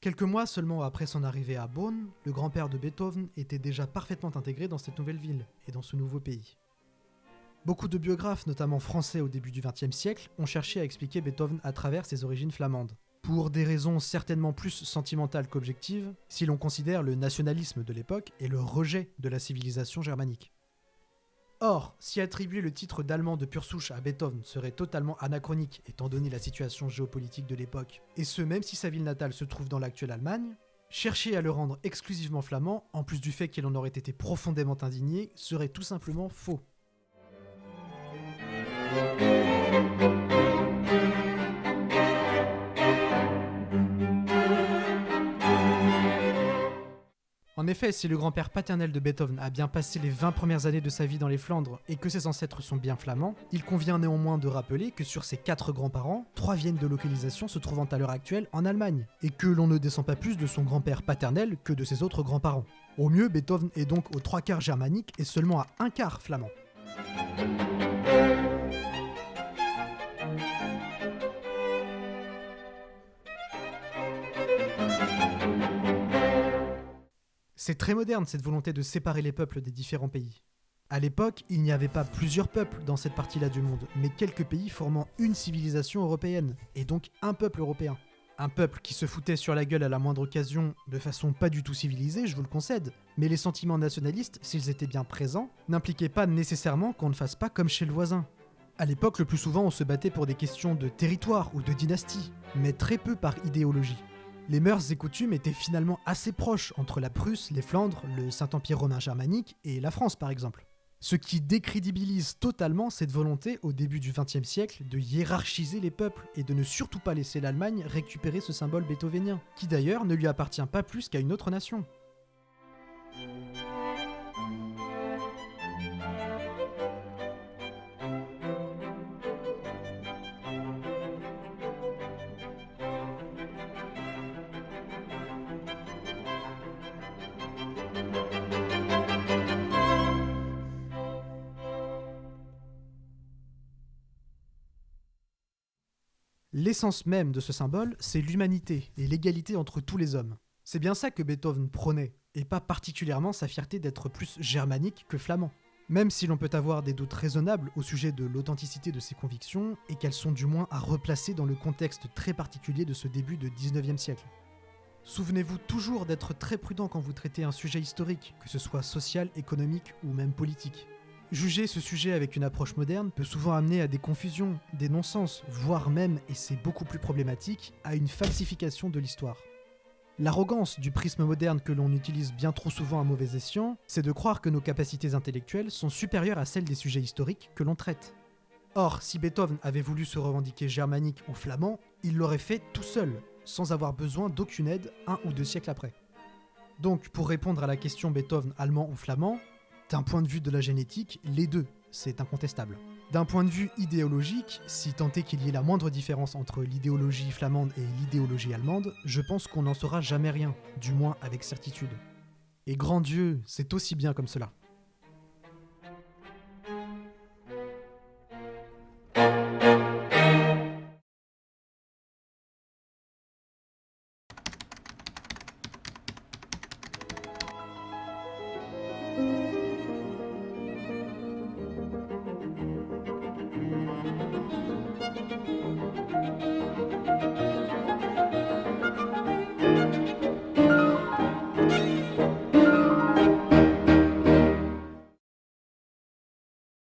Quelques mois seulement après son arrivée à Bonn, le grand-père de Beethoven était déjà parfaitement intégré dans cette nouvelle ville et dans ce nouveau pays. Beaucoup de biographes, notamment français au début du XXe siècle, ont cherché à expliquer Beethoven à travers ses origines flamandes. Pour des raisons certainement plus sentimentales qu'objectives, si l'on considère le nationalisme de l'époque et le rejet de la civilisation germanique. Or, si attribuer le titre d'allemand de pure souche à Beethoven serait totalement anachronique étant donné la situation géopolitique de l'époque, et ce même si sa ville natale se trouve dans l'actuelle Allemagne, chercher à le rendre exclusivement flamand, en plus du fait qu'il en aurait été profondément indigné, serait tout simplement faux. En effet, si le grand-père paternel de Beethoven a bien passé les 20 premières années de sa vie dans les Flandres et que ses ancêtres sont bien flamands, il convient néanmoins de rappeler que sur ses 4 grands-parents, 3 viennent de localisations se trouvant à l'heure actuelle en Allemagne, et que l'on ne descend pas plus de son grand-père paternel que de ses autres grands-parents. Au mieux, Beethoven est donc aux 3 quarts germanique et seulement à 1 quart flamand. C'est très moderne cette volonté de séparer les peuples des différents pays. À l'époque, il n'y avait pas plusieurs peuples dans cette partie-là du monde, mais quelques pays formant une civilisation européenne, et donc un peuple européen. Un peuple qui se foutait sur la gueule à la moindre occasion, de façon pas du tout civilisée, je vous le concède, mais les sentiments nationalistes, s'ils étaient bien présents, n'impliquaient pas nécessairement qu'on ne fasse pas comme chez le voisin. À l'époque, le plus souvent, on se battait pour des questions de territoire ou de dynastie, mais très peu par idéologie. Les mœurs et coutumes étaient finalement assez proches entre la Prusse, les Flandres, le Saint-Empire romain germanique et la France par exemple. Ce qui décrédibilise totalement cette volonté au début du XXe siècle de hiérarchiser les peuples et de ne surtout pas laisser l'Allemagne récupérer ce symbole beethovénien, qui d'ailleurs ne lui appartient pas plus qu'à une autre nation. L'essence même de ce symbole, c'est l'humanité et l'égalité entre tous les hommes. C'est bien ça que Beethoven prônait, et pas particulièrement sa fierté d'être plus germanique que flamand. Même si l'on peut avoir des doutes raisonnables au sujet de l'authenticité de ses convictions, et qu'elles sont du moins à replacer dans le contexte très particulier de ce début de 19e siècle. Souvenez-vous toujours d'être très prudent quand vous traitez un sujet historique, que ce soit social, économique ou même politique. Juger ce sujet avec une approche moderne peut souvent amener à des confusions, des non-sens, voire même, et c'est beaucoup plus problématique, à une falsification de l'histoire. L'arrogance du prisme moderne que l'on utilise bien trop souvent à mauvais escient, c'est de croire que nos capacités intellectuelles sont supérieures à celles des sujets historiques que l'on traite. Or, si Beethoven avait voulu se revendiquer germanique ou flamand, il l'aurait fait tout seul, sans avoir besoin d'aucune aide 1 ou 2 siècles après. Donc, pour répondre à la question Beethoven allemand ou flamand, d'un point de vue de la génétique, les deux, c'est incontestable. D'un point de vue idéologique, si tant est qu'il y ait la moindre différence entre l'idéologie flamande et l'idéologie allemande, je pense qu'on n'en saura jamais rien, du moins avec certitude. Et grand Dieu, c'est aussi bien comme cela.